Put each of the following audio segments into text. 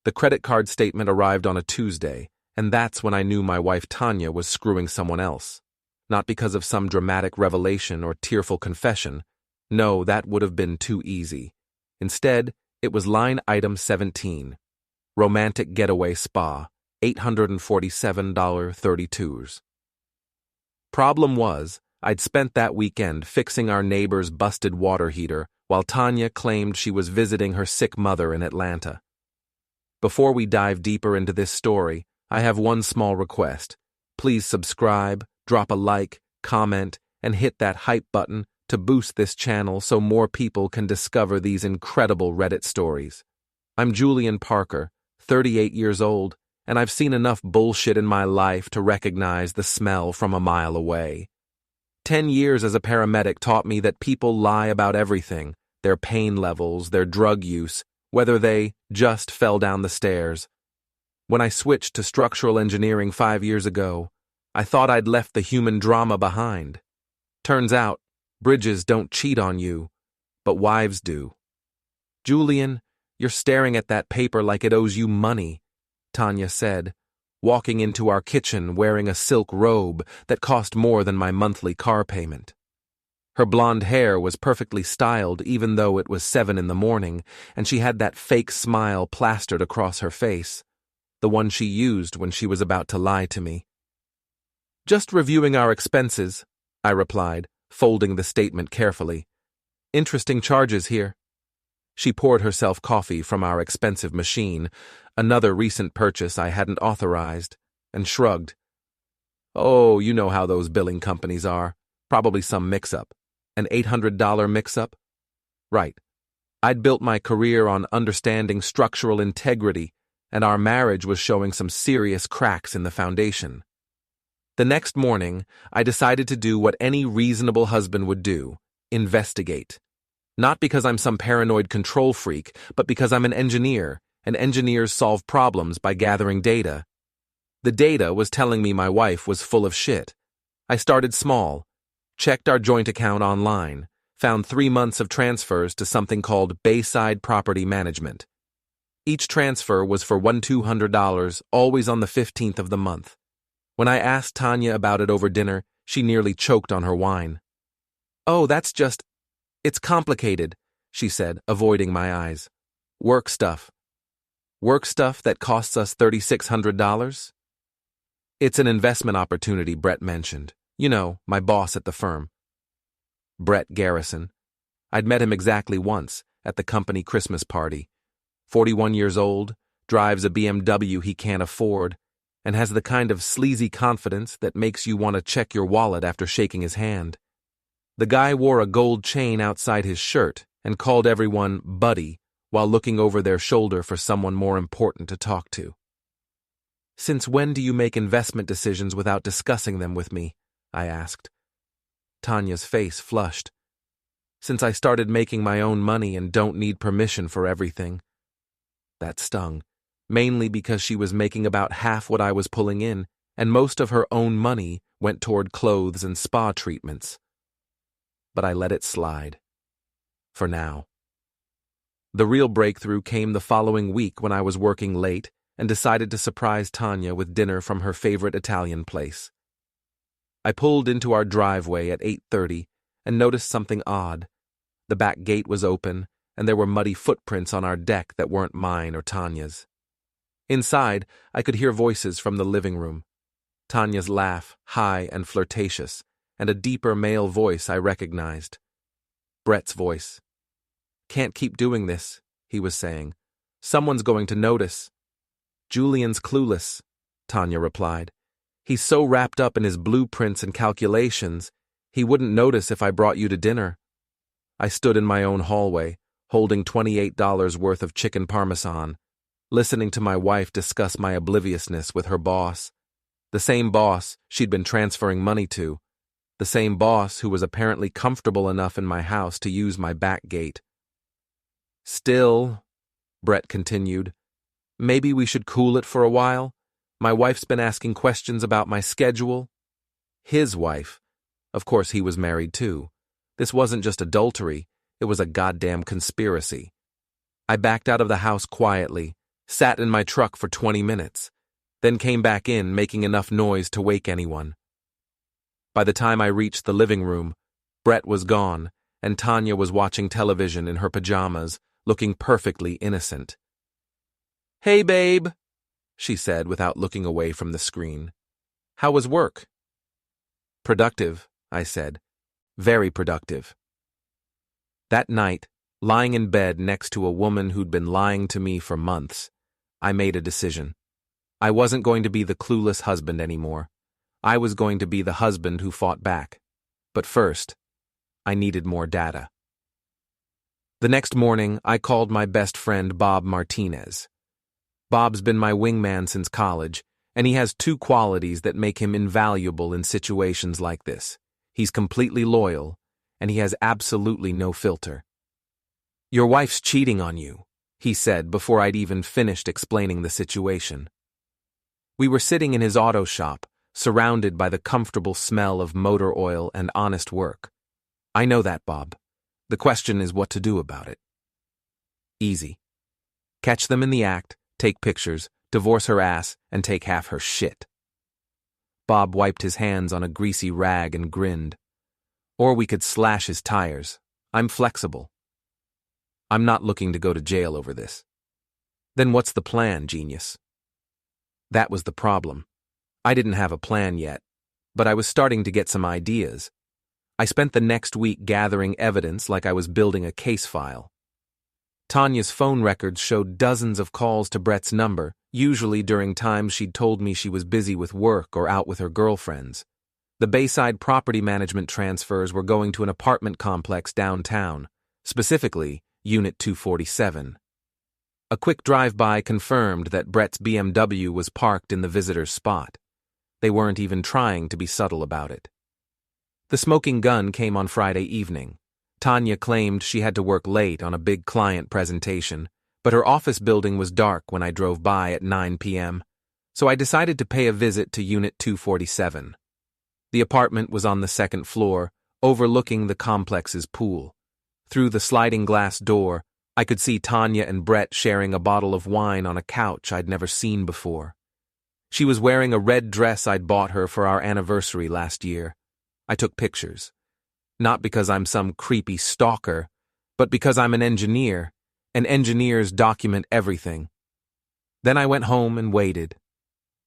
The credit card statement arrived on a Tuesday, and that's when I knew my wife Tanya was screwing someone else. Not because of some dramatic revelation or tearful confession. No, that would have been too easy. Instead, it was line item 17. Romantic getaway spa, $847.32. Problem was, I'd spent that weekend fixing our neighbor's busted water heater while Tanya claimed she was visiting her sick mother in Atlanta. Before we dive deeper into this story, I have one small request. Please subscribe, drop a like, comment, and hit that hype button to boost this channel so more people can discover these incredible Reddit stories. I'm Julian Parker, 38 years old, and I've seen enough bullshit in my life to recognize the smell from a mile away. 10 years as a paramedic taught me that people lie about everything, their pain levels, their drug use, whether they just fell down the stairs. When I switched to structural engineering 5 years ago, I thought I'd left the human drama behind. Turns out, bridges don't cheat on you, but wives do. Julian, you're staring at that paper like it owes you money, Tanya said, walking into our kitchen wearing a silk robe that cost more than my monthly car payment. Her blonde hair was perfectly styled even though it was 7 in the morning, and she had that fake smile plastered across her face, the one she used when she was about to lie to me. Just reviewing our expenses, I replied, folding the statement carefully. Interesting charges here. She poured herself coffee from our expensive machine, another recent purchase I hadn't authorized, and shrugged. Oh, you know how those billing companies are. Probably some mix-up. An $800 mix-up? Right. I'd built my career on understanding structural integrity, and our marriage was showing some serious cracks in the foundation. The next morning, I decided to do what any reasonable husband would do: investigate. Not because I'm some paranoid control freak, but because I'm an engineer, and engineers solve problems by gathering data. The data was telling me my wife was full of shit. I started small, checked our joint account online, found 3 months of transfers to something called Bayside Property Management. Each transfer was for $1,200, always on the 15th of the month. When I asked Tanya about it over dinner, she nearly choked on her wine. Oh, it's complicated, she said, avoiding my eyes. Work stuff. Work stuff that costs us $3,600? It's an investment opportunity, Brett mentioned. You know, my boss at the firm. Brett Garrison. I'd met him exactly once, at the company Christmas party. 41 years old, drives a BMW he can't afford, and has the kind of sleazy confidence that makes you want to check your wallet after shaking his hand. The guy wore a gold chain outside his shirt and called everyone buddy while looking over their shoulder for someone more important to talk to. Since when do you make investment decisions without discussing them with me? I asked. Tanya's face flushed. Since I started making my own money and don't need permission for everything. That stung, mainly because she was making about half what I was pulling in, and most of her own money went toward clothes and spa treatments. But I let it slide. For now. The real breakthrough came the following week when I was working late and decided to surprise Tanya with dinner from her favorite Italian place. I pulled into our driveway at 8:30 and noticed something odd. The back gate was open, and there were muddy footprints on our deck that weren't mine or Tanya's. Inside, I could hear voices from the living room. Tanya's laugh, high and flirtatious, and a deeper male voice I recognized. Brett's voice. Can't keep doing this, he was saying. Someone's going to notice. Julian's clueless, Tanya replied. He's so wrapped up in his blueprints and calculations, he wouldn't notice if I brought you to dinner. I stood in my own hallway, holding $28 worth of chicken parmesan, listening to my wife discuss my obliviousness with her boss. The same boss she'd been transferring money to. The same boss who was apparently comfortable enough in my house to use my back gate. Still, Brett continued, maybe we should cool it for a while. My wife's been asking questions about my schedule. His wife. Of course, he was married too. This wasn't just adultery, it was a goddamn conspiracy. I backed out of the house quietly, sat in my truck for 20 minutes, then came back in making enough noise to wake anyone. By the time I reached the living room, Brett was gone, and Tanya was watching television in her pajamas, looking perfectly innocent. "Hey, babe," she said without looking away from the screen. "How was work?" "Productive," I said. "Very productive." That night, lying in bed next to a woman who'd been lying to me for months, I made a decision. I wasn't going to be the clueless husband anymore. I was going to be the husband who fought back. But first, I needed more data. The next morning, I called my best friend Bob Martinez. Bob's been my wingman since college, and he has two qualities that make him invaluable in situations like this. He's completely loyal, and he has absolutely no filter. "Your wife's cheating on you," he said before I'd even finished explaining the situation. We were sitting in his auto shop, surrounded by the comfortable smell of motor oil and honest work. "I know that, Bob. The question is what to do about it." "Easy. Catch them in the act, take pictures, divorce her ass, and take half her shit." Bob wiped his hands on a greasy rag and grinned. "Or we could slash his tires. I'm flexible. I'm not looking to go to jail over this." "Then what's the plan, genius?" That was the problem. I didn't have a plan yet, but I was starting to get some ideas. I spent the next week gathering evidence like I was building a case file. Tanya's phone records showed dozens of calls to Brett's number, usually during times she'd told me she was busy with work or out with her girlfriends. The Bayside property management transfers were going to an apartment complex downtown, specifically Unit 247. A quick drive-by confirmed that Brett's BMW was parked in the visitor's spot. They weren't even trying to be subtle about it. The smoking gun came on Friday evening. Tanya claimed she had to work late on a big client presentation, but her office building was dark when I drove by at 9 p.m., so I decided to pay a visit to Unit 247. The apartment was on the second floor, overlooking the complex's pool. Through the sliding glass door, I could see Tanya and Brett sharing a bottle of wine on a couch I'd never seen before. She was wearing a red dress I'd bought her for our anniversary last year. I took pictures. Not because I'm some creepy stalker, but because I'm an engineer, and engineers document everything. Then I went home and waited.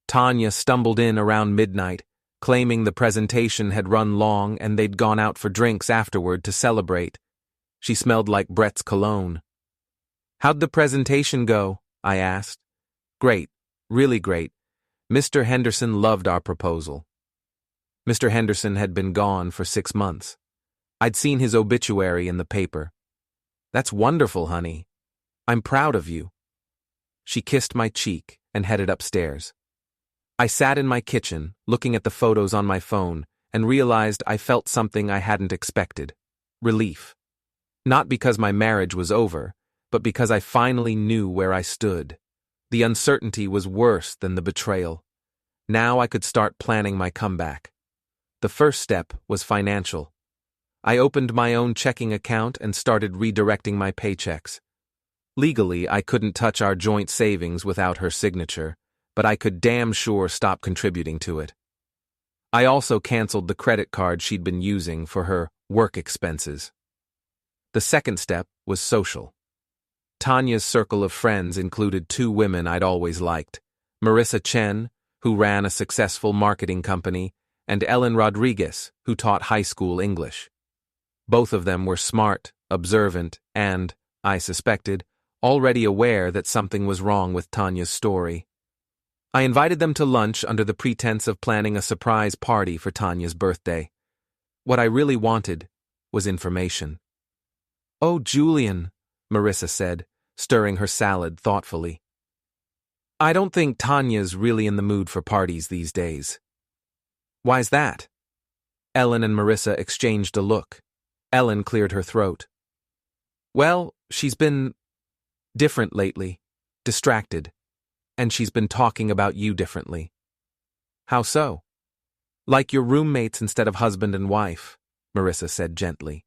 Tanya stumbled in around midnight, claiming the presentation had run long and they'd gone out for drinks afterward to celebrate. She smelled like Brett's cologne. "How'd the presentation go?" I asked. "Great, really great. Mr. Henderson loved our proposal." Mr. Henderson had been gone for 6 months. I'd seen his obituary in the paper. "That's wonderful, honey. I'm proud of you." She kissed my cheek and headed upstairs. I sat in my kitchen, looking at the photos on my phone, and realized I felt something I hadn't expected: relief. Not because my marriage was over, but because I finally knew where I stood. The uncertainty was worse than the betrayal. Now I could start planning my comeback. The first step was financial. I opened my own checking account and started redirecting my paychecks. Legally, I couldn't touch our joint savings without her signature, but I could damn sure stop contributing to it. I also canceled the credit card she'd been using for her work expenses. The second step was social. Tanya's circle of friends included 2 women I'd always liked: Marissa Chen, who ran a successful marketing company, and Ellen Rodriguez, who taught high school English. Both of them were smart, observant, and, I suspected, already aware that something was wrong with Tanya's story. I invited them to lunch under the pretense of planning a surprise party for Tanya's birthday. What I really wanted was information. "Oh, Julian," Marissa said, stirring her salad thoughtfully. "I don't think Tanya's really in the mood for parties these days." "Why's that?" Ellen and Marissa exchanged a look. Ellen cleared her throat. "Well, she's been different lately, distracted, and she's been talking about you differently." "How so?" "Like your roommates instead of husband and wife," Marissa said gently.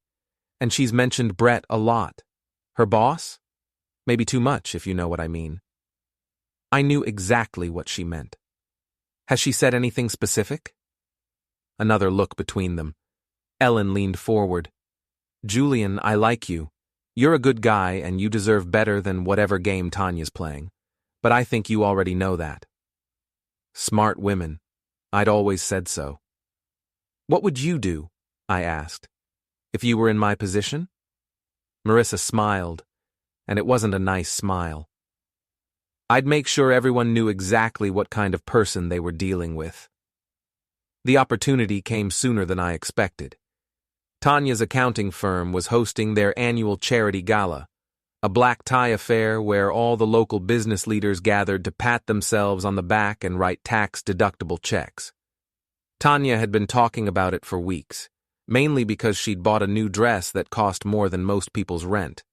"And she's mentioned Brett a lot. Her boss? Maybe too much, if you know what I mean." I knew exactly what she meant. Has she said anything specific? Another look between them. Ellen leaned forward. Julian, I like you. You're a good guy and you deserve better than whatever game Tanya's playing. But I think you already know that. Smart women. I'd always said so. What would you do? I asked. If you were in my position? Marissa smiled, and it wasn't a nice smile. I'd make sure everyone knew exactly what kind of person they were dealing with. The opportunity came sooner than I expected. Tanya's accounting firm was hosting their annual charity gala, a black tie affair where all the local business leaders gathered to pat themselves on the back and write tax-deductible checks. Tanya had been talking about it for weeks, mainly because she'd bought a new dress that cost more than most people's rent.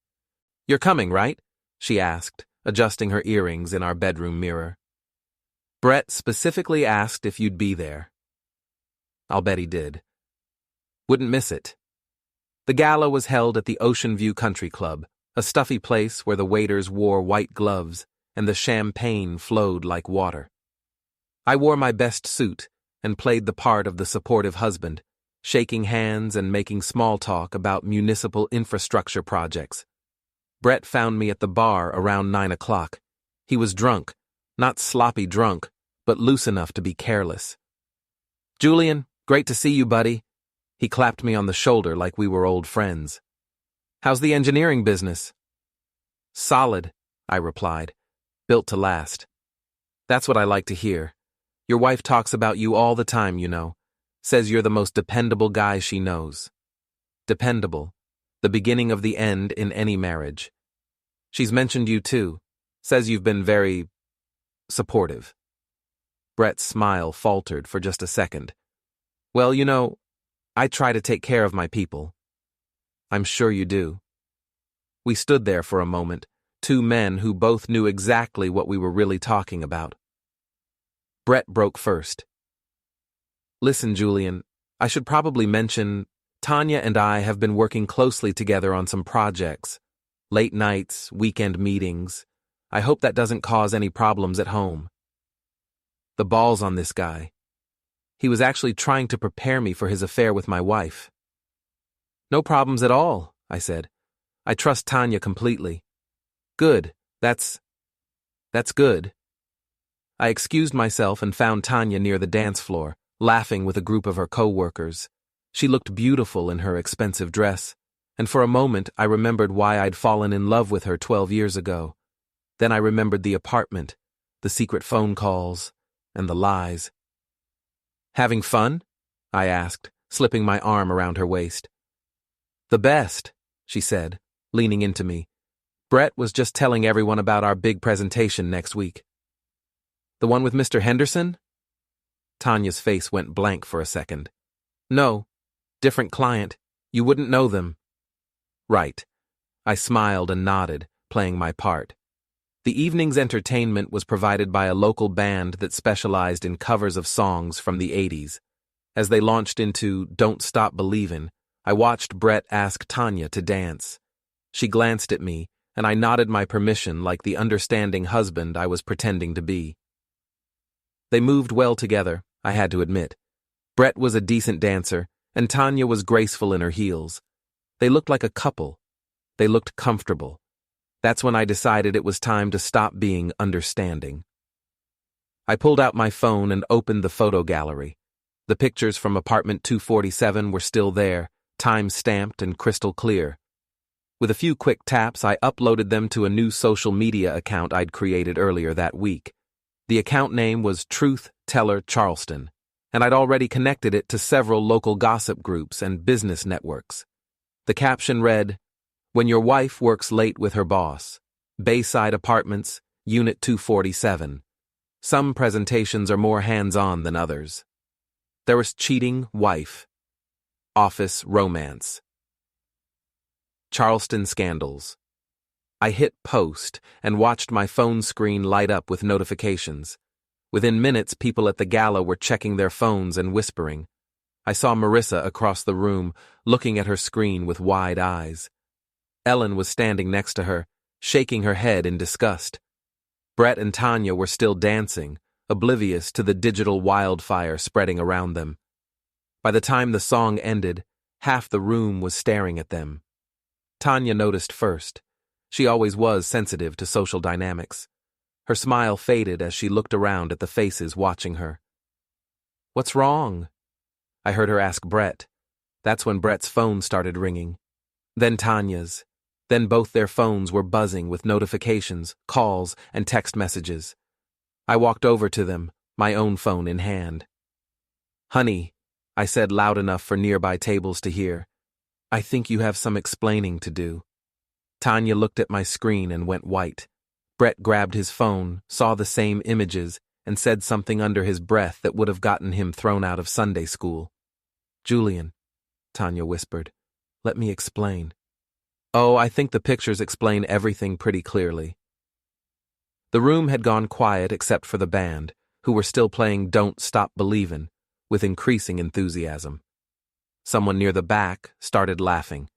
You're coming, right? She asked, adjusting her earrings in our bedroom mirror. Brett specifically asked if you'd be there. I'll bet he did. Wouldn't miss it. The gala was held at the Ocean View Country Club, a stuffy place where the waiters wore white gloves and the champagne flowed like water. I wore my best suit and played the part of the supportive husband, shaking hands and making small talk about municipal infrastructure projects. Brett found me at the bar around 9 o'clock. He was drunk, not sloppy drunk, but loose enough to be careless. Julian, great to see you, buddy. He clapped me on the shoulder like we were old friends. How's the engineering business? Solid, I replied. Built to last. That's what I like to hear. Your wife talks about you all the time, you know. Says you're the most dependable guy she knows. Dependable. The beginning of the end in any marriage. She's mentioned you too. Says you've been very supportive. Brett's smile faltered for just a second. Well, you know, I try to take care of my people. I'm sure you do. We stood there for a moment, two men who both knew exactly what we were really talking about. Brett broke first. Listen, Julian, I should probably mention, Tanya and I have been working closely together on some projects. Late nights, weekend meetings. I hope that doesn't cause any problems at home. The ball's on this guy. He was actually trying to prepare me for his affair with my wife. No problems at all, I said. I trust Tanya completely. Good, that's good. I excused myself and found Tanya near the dance floor, laughing with a group of her co-workers. She looked beautiful in her expensive dress, and for a moment I remembered why I'd fallen in love with her 12 years ago. Then I remembered the apartment, the secret phone calls, and the lies. Having fun? I asked, slipping my arm around her waist. The best, she said, leaning into me. Brett was just telling everyone about our big presentation next week. The one with Mr. Henderson? Tanya's face went blank for a second. No, different client. You wouldn't know them. Right. I smiled and nodded, playing my part. The evening's entertainment was provided by a local band that specialized in covers of songs from the 80s. As they launched into Don't Stop Believin', I watched Brett ask Tanya to dance. She glanced at me, and I nodded my permission like the understanding husband I was pretending to be. They moved well together, I had to admit. Brett was a decent dancer, and Tanya was graceful in her heels. They looked like a couple. They looked comfortable. That's when I decided it was time to stop being understanding. I pulled out my phone and opened the photo gallery. The pictures from apartment 247 were still there, time-stamped and crystal clear. With a few quick taps, I uploaded them to a new social media account I'd created earlier that week. The account name was Truth Teller Charleston, and I'd already connected it to several local gossip groups and business networks. The caption read, When your wife works late with her boss. Bayside Apartments, Unit 247. Some presentations are more hands-on than others. There was cheating wife. Office romance. Charleston scandals. I hit post and watched my phone screen light up with notifications. Within minutes, people at the gala were checking their phones and whispering. I saw Marissa across the room, looking at her screen with wide eyes. Ellen was standing next to her, shaking her head in disgust. Brett and Tanya were still dancing, oblivious to the digital wildfire spreading around them. By the time the song ended, half the room was staring at them. Tanya noticed first. She always was sensitive to social dynamics. Her smile faded as she looked around at the faces watching her. "What's wrong?" I heard her ask Brett. That's when Brett's phone started ringing. Then Tanya's. Then both their phones were buzzing with notifications, calls, and text messages. I walked over to them, my own phone in hand. "Honey," I said loud enough for nearby tables to hear, "I think you have some explaining to do." Tanya looked at my screen and went white. Brett grabbed his phone, saw the same images, and said something under his breath that would have gotten him thrown out of Sunday school. "Julian," Tanya whispered, "let me explain." "Oh, I think the pictures explain everything pretty clearly." The room had gone quiet except for the band, who were still playing Don't Stop Believin', with increasing enthusiasm. Someone near the back started laughing.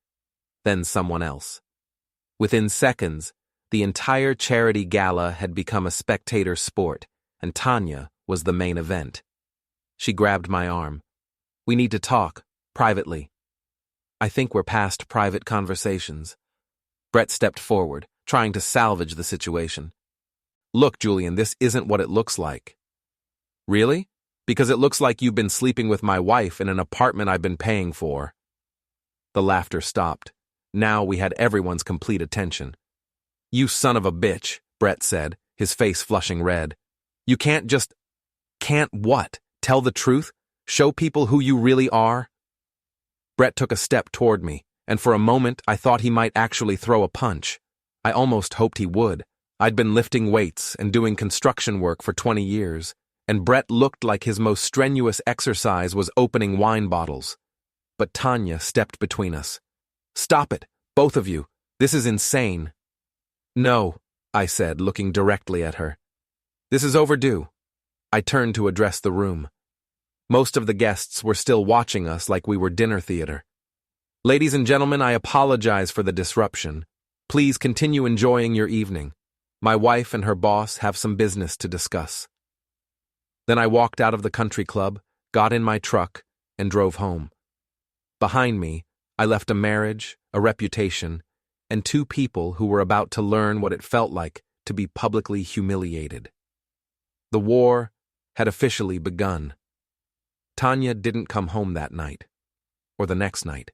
Then someone else. Within seconds, the entire charity gala had become a spectator sport, and Tanya was the main event. She grabbed my arm. "We need to talk, privately." "I think we're past private conversations." Brett stepped forward, trying to salvage the situation. "Look, Julian, this isn't what it looks like." "Really? Because it looks like you've been sleeping with my wife in an apartment I've been paying for." The laughter stopped. Now we had everyone's complete attention. "You son of a bitch," Brett said, his face flushing red. "You can't just—" "Can't what? Tell the truth? Show people who you really are?" Brett took a step toward me, and for a moment I thought he might actually throw a punch. I almost hoped he would. I'd been lifting weights and doing construction work for 20 years, and Brett looked like his most strenuous exercise was opening wine bottles. But Tanya stepped between us. "Stop it, both of you. This is insane." "No," I said, looking directly at her. "This is overdue." I turned to address the room. Most of the guests were still watching us like we were dinner theater. "Ladies and gentlemen, I apologize for the disruption. Please continue enjoying your evening. My wife and her boss have some business to discuss." Then I walked out of the country club, got in my truck, and drove home. Behind me, I left a marriage, a reputation, and 2 people who were about to learn what it felt like to be publicly humiliated. The war had officially begun. Tanya didn't come home that night, or the next night.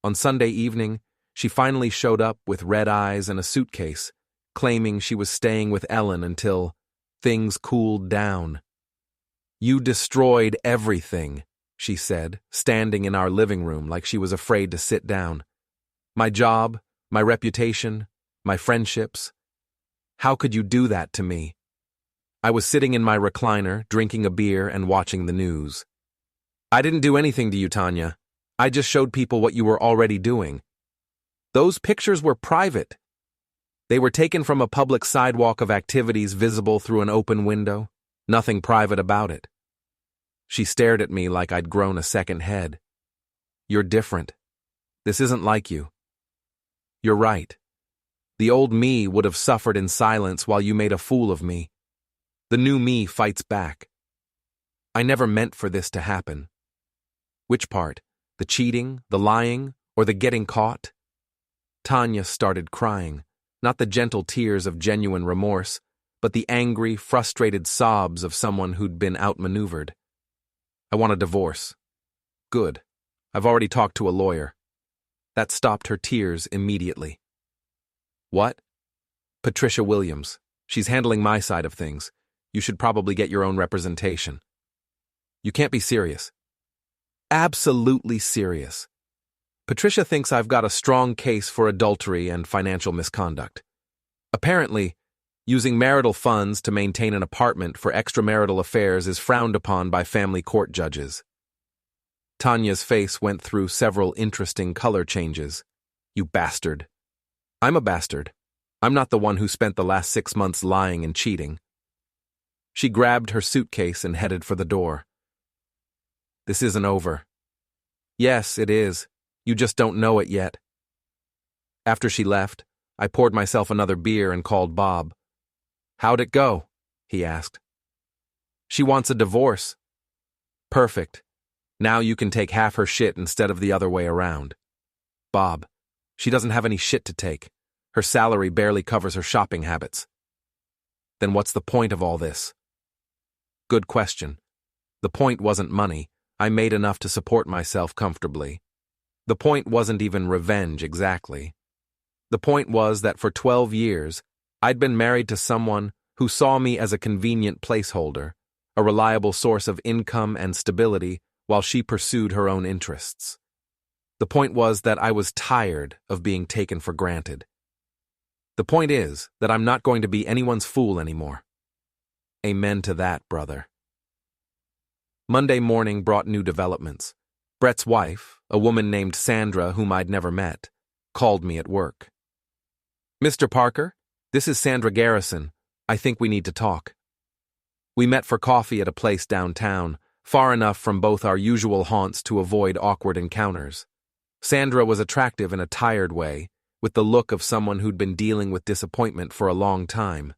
On Sunday evening, she finally showed up with red eyes and a suitcase, claiming she was staying with Ellen until things cooled down. "You destroyed everything," she said, standing in our living room like she was afraid to sit down. "My job, my reputation, my friendships. How could you do that to me?" I was sitting in my recliner, drinking a beer and watching the news. "I didn't do anything to you, Tanya. I just showed people what you were already doing. Those pictures were private. They were taken from a public sidewalk of activities visible through an open window. Nothing private about it." She stared at me like I'd grown a second head. "You're different. This isn't like you." "You're right. The old me would have suffered in silence while you made a fool of me. The new me fights back. I never meant for this to happen." "Which part? The cheating, the lying, or the getting caught?" Tanya started crying, not the gentle tears of genuine remorse, but the angry, frustrated sobs of someone who'd been outmaneuvered. "I want a divorce." "Good. I've already talked to a lawyer." That stopped her tears immediately. "What?" "Patricia Williams. She's handling my side of things. You should probably get your own representation." "You can't be serious." "Absolutely serious. Patricia thinks I've got a strong case for adultery and financial misconduct. Apparently, using marital funds to maintain an apartment for extramarital affairs is frowned upon by family court judges." Tanya's face went through several interesting color changes. "You bastard." "I'm a bastard. I'm not the one who spent the last 6 months lying and cheating." She grabbed her suitcase and headed for the door. "This isn't over." "Yes, it is. You just don't know it yet." After she left, I poured myself another beer and called Bob. How'd it go? He asked. She wants a divorce. Perfect. Now you can take half her shit instead of the other way around. Bob, she doesn't have any shit to take. Her salary barely covers her shopping habits. Then what's the point of all this? Good question. The point wasn't money. I made enough to support myself comfortably. The point wasn't even revenge exactly. The point was that for 12 years, I'd been married to someone who saw me as a convenient placeholder, a reliable source of income and stability while she pursued her own interests. The point was that I was tired of being taken for granted. The point is that I'm not going to be anyone's fool anymore. Amen to that, brother. Monday morning brought new developments. Brett's wife, a woman named Sandra whom I'd never met, called me at work. Mr. Parker, this is Sandra Garrison. I think we need to talk. We met for coffee at a place downtown, far enough from both our usual haunts to avoid awkward encounters. Sandra was attractive in a tired way, with the look of someone who'd been dealing with disappointment for a long time.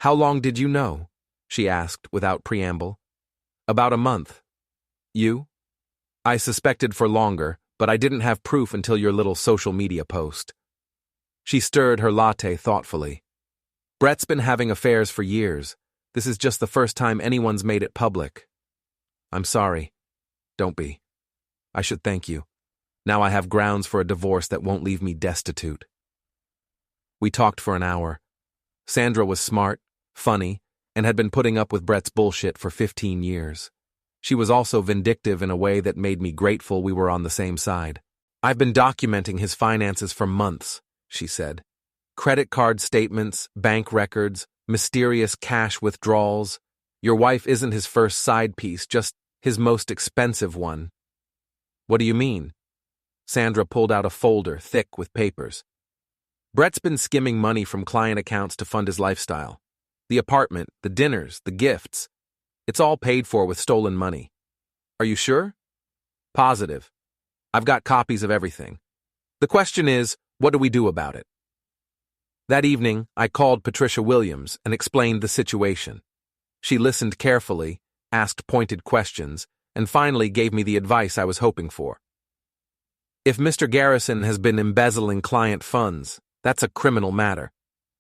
How long did you know? She asked without preamble. About a month. You? I suspected for longer, but I didn't have proof until your little social media post. She stirred her latte thoughtfully. Brett's been having affairs for years. This is just the first time anyone's made it public. I'm sorry. Don't be. I should thank you. Now I have grounds for a divorce that won't leave me destitute. We talked for an hour. Sandra was smart, funny, and had been putting up with Brett's bullshit for 15 years. She was also vindictive in a way that made me grateful we were on the same side. I've been documenting his finances for months, she said. Credit card statements, bank records, mysterious cash withdrawals. Your wife isn't his first side piece, just his most expensive one. What do you mean? Sandra pulled out a folder thick with papers. Brett's been skimming money from client accounts to fund his lifestyle. The apartment, the dinners, the gifts. It's all paid for with stolen money. Are you sure? Positive. I've got copies of everything. The question is, what do we do about it? That evening, I called Patricia Williams and explained the situation. She listened carefully, asked pointed questions, and finally gave me the advice I was hoping for. If Mr. Garrison has been embezzling client funds, that's a criminal matter.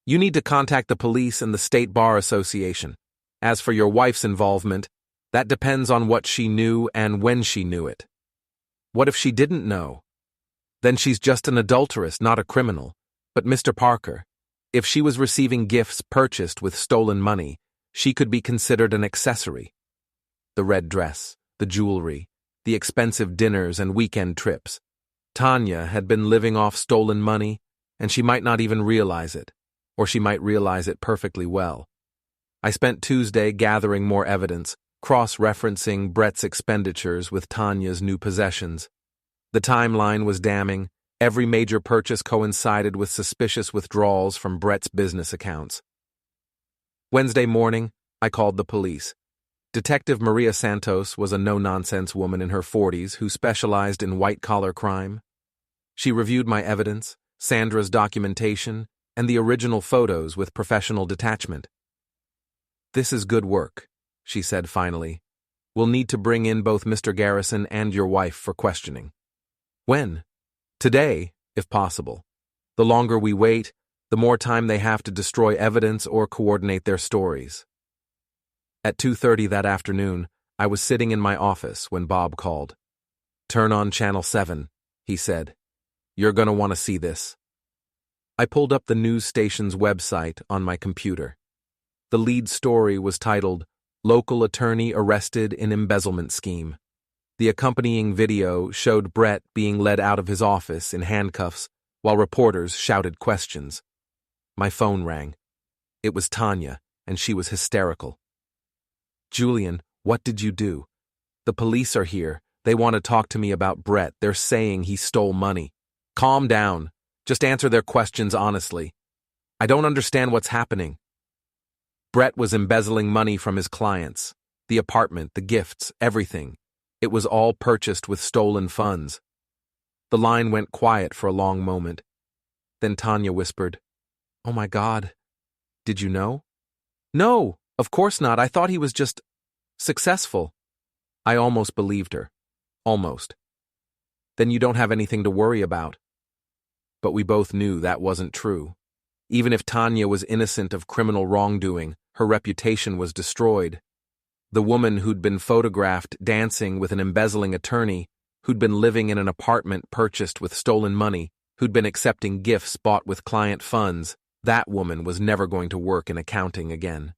You need to contact the police and the State Bar Association. As for your wife's involvement, that depends on what she knew and when she knew it. What if she didn't know? Then she's just an adulteress, not a criminal. But Mr. Parker, if she was receiving gifts purchased with stolen money, she could be considered an accessory. The red dress, the jewelry, the expensive dinners and weekend trips. Tanya had been living off stolen money, and she might not even realize it, or she might realize it perfectly well. I spent Tuesday gathering more evidence, cross-referencing Brett's expenditures with Tanya's new possessions. The timeline was damning. Every major purchase coincided with suspicious withdrawals from Brett's business accounts. Wednesday morning, I called the police. Detective Maria Santos was a no-nonsense woman in her 40s who specialized in white-collar crime. She reviewed my evidence, Sandra's documentation, and the original photos with professional detachment. This is good work, she said finally. We'll need to bring in both Mr. Garrison and your wife for questioning. When? Today, if possible. The longer we wait, the more time they have to destroy evidence or coordinate their stories. At 2:30 that afternoon, I was sitting in my office when Bob called. Turn on Channel 7, he said. You're going to want to see this. I pulled up the news station's website on my computer. The lead story was titled, Local Attorney Arrested in Embezzlement Scheme. The accompanying video showed Brett being led out of his office in handcuffs while reporters shouted questions. My phone rang. It was Tanya, and she was hysterical. Julian, what did you do? The police are here. They want to talk to me about Brett. They're saying he stole money. Calm down. Just answer their questions honestly. I don't understand what's happening. Brett was embezzling money from his clients. The apartment, the gifts, everything. It was all purchased with stolen funds. The line went quiet for a long moment. Then Tanya whispered, Oh my God, did you know? No, of course not. I thought he was just successful. I almost believed her. Almost. Then you don't have anything to worry about. But we both knew that wasn't true. Even if Tanya was innocent of criminal wrongdoing, her reputation was destroyed. The woman who'd been photographed dancing with an embezzling attorney, who'd been living in an apartment purchased with stolen money, who'd been accepting gifts bought with client funds, that woman was never going to work in accounting again.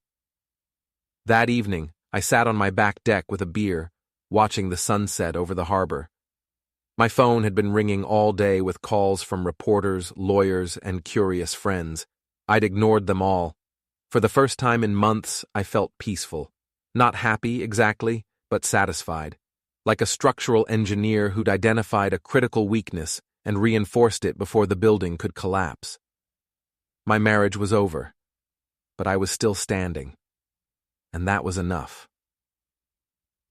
That evening, I sat on my back deck with a beer, watching the sunset over the harbor. My phone had been ringing all day with calls from reporters, lawyers, and curious friends. I'd ignored them all. For the first time in months, I felt peaceful. Not happy, exactly, but satisfied. Like a structural engineer who'd identified a critical weakness and reinforced it before the building could collapse. My marriage was over, but I was still standing. And that was enough.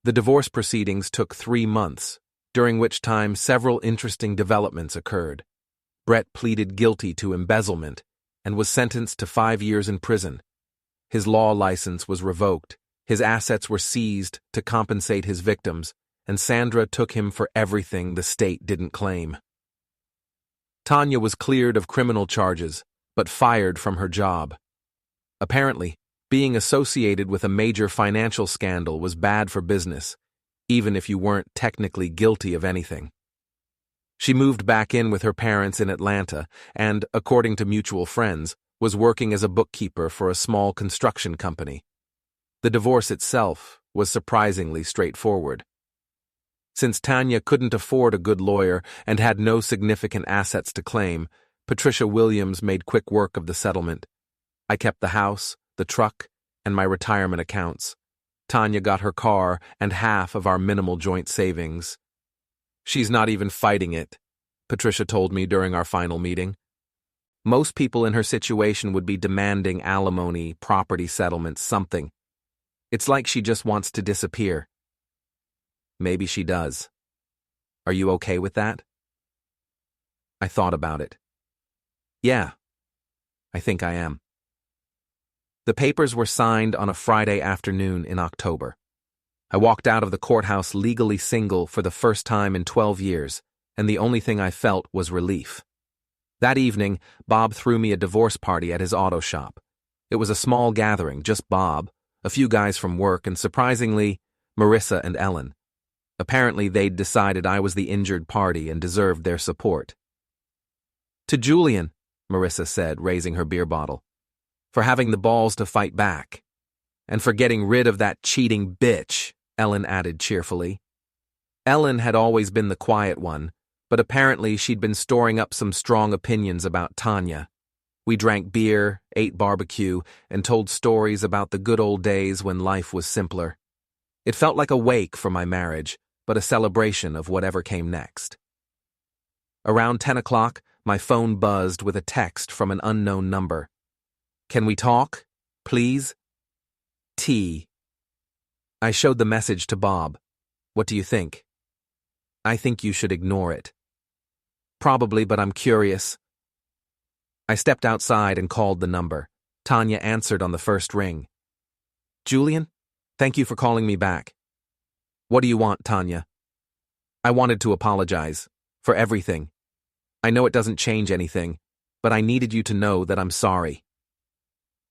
The divorce proceedings took 3 months, during which time several interesting developments occurred. Brett pleaded guilty to embezzlement and was sentenced to 5 years in prison. His law license was revoked, his assets were seized to compensate his victims, and Sandra took him for everything the state didn't claim. Tanya was cleared of criminal charges, but fired from her job. Apparently, being associated with a major financial scandal was bad for business, even if you weren't technically guilty of anything. She moved back in with her parents in Atlanta and, according to mutual friends, was working as a bookkeeper for a small construction company. The divorce itself was surprisingly straightforward. Since Tanya couldn't afford a good lawyer and had no significant assets to claim, Patricia Williams made quick work of the settlement. I kept the house, the truck, and my retirement accounts. Tanya got her car and half of our minimal joint savings. She's not even fighting it, Patricia told me during our final meeting. Most people in her situation would be demanding alimony, property settlements, something. It's like she just wants to disappear. Maybe she does. Are you okay with that? I thought about it. Yeah, I think I am. The papers were signed on a Friday afternoon in October. I walked out of the courthouse legally single for the first time in 12 years, and the only thing I felt was relief. That evening, Bob threw me a divorce party at his auto shop. It was a small gathering, just Bob, a few guys from work, and surprisingly, Marissa and Ellen. Apparently, they'd decided I was the injured party and deserved their support. To Julian, Marissa said, raising her beer bottle, for having the balls to fight back. And for getting rid of that cheating bitch, Ellen added cheerfully. Ellen had always been the quiet one, but apparently she'd been storing up some strong opinions about Tanya. We drank beer, ate barbecue, and told stories about the good old days when life was simpler. It felt like a wake for my marriage, but a celebration of whatever came next. Around 10 o'clock, my phone buzzed with a text from an unknown number. Can we talk, please? T. I showed the message to Bob. What do you think? I think you should ignore it. Probably, but I'm curious. I stepped outside and called the number. Tanya answered on the first ring. Julian, thank you for calling me back. What do you want, Tanya? I wanted to apologize. For everything. I know it doesn't change anything, but I needed you to know that I'm sorry.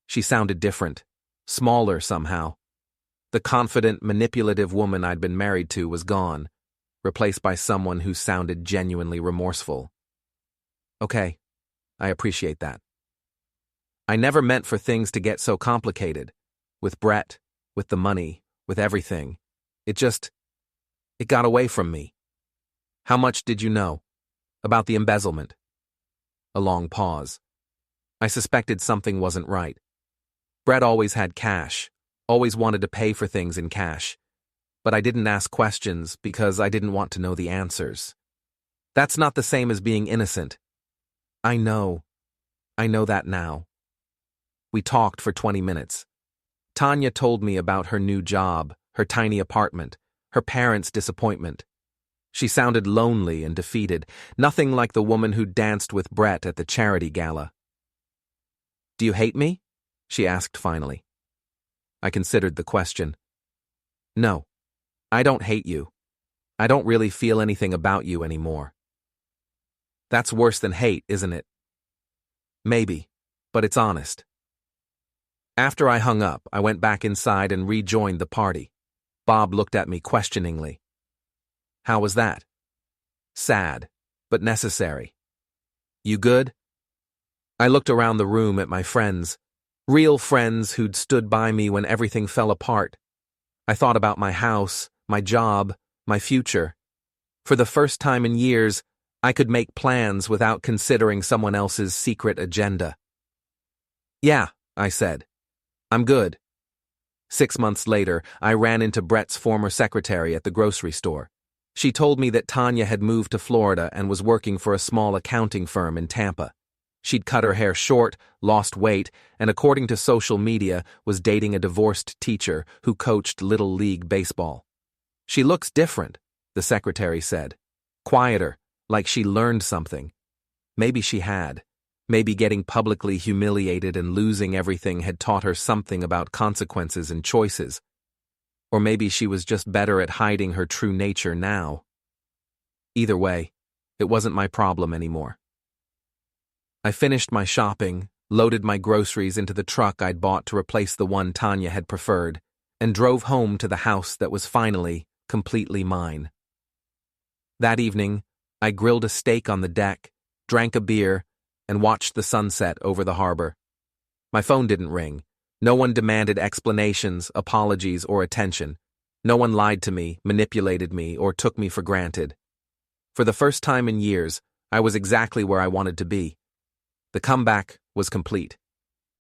She sounded different, smaller somehow. The confident, manipulative woman I'd been married to was gone, replaced by someone who sounded genuinely remorseful. Okay, I appreciate that. I never meant for things to get so complicated. With Brett, with the money, with everything. It got away from me. How much did you know? About the embezzlement? A long pause. I suspected something wasn't right. Brett always had cash, always wanted to pay for things in cash. But I didn't ask questions because I didn't want to know the answers. That's not the same as being innocent. I know that now. We talked for 20 minutes. Tanya told me about her new job, her tiny apartment, her parents' disappointment. She sounded lonely and defeated, nothing like the woman who danced with Brett at the charity gala. Do you hate me? She asked finally. I considered the question. No, I don't hate you. I don't really feel anything about you anymore. That's worse than hate, isn't it? Maybe, but it's honest. After I hung up, I went back inside and rejoined the party. Bob looked at me questioningly. How was that? Sad, but necessary. You good? I looked around the room at my friends, real friends who'd stood by me when everything fell apart. I thought about my house, my job, my future. For the first time in years, I could make plans without considering someone else's secret agenda. Yeah, I said. I'm good. 6 months later, I ran into Brett's former secretary at the grocery store. She told me that Tanya had moved to Florida and was working for a small accounting firm in Tampa. She'd cut her hair short, lost weight, and according to social media, was dating a divorced teacher who coached Little League baseball. She looks different, the secretary said. Quieter, like she learned something. Maybe she had. Maybe getting publicly humiliated and losing everything had taught her something about consequences and choices. Or maybe she was just better at hiding her true nature now. Either way, it wasn't my problem anymore. I finished my shopping, loaded my groceries into the truck I'd bought to replace the one Tanya had preferred, and drove home to the house that was finally completely mine. That evening, I grilled a steak on the deck, drank a beer, and watched the sunset over the harbor. My phone didn't ring. No one demanded explanations, apologies, or attention. No one lied to me, manipulated me, or took me for granted. For the first time in years, I was exactly where I wanted to be. The comeback was complete.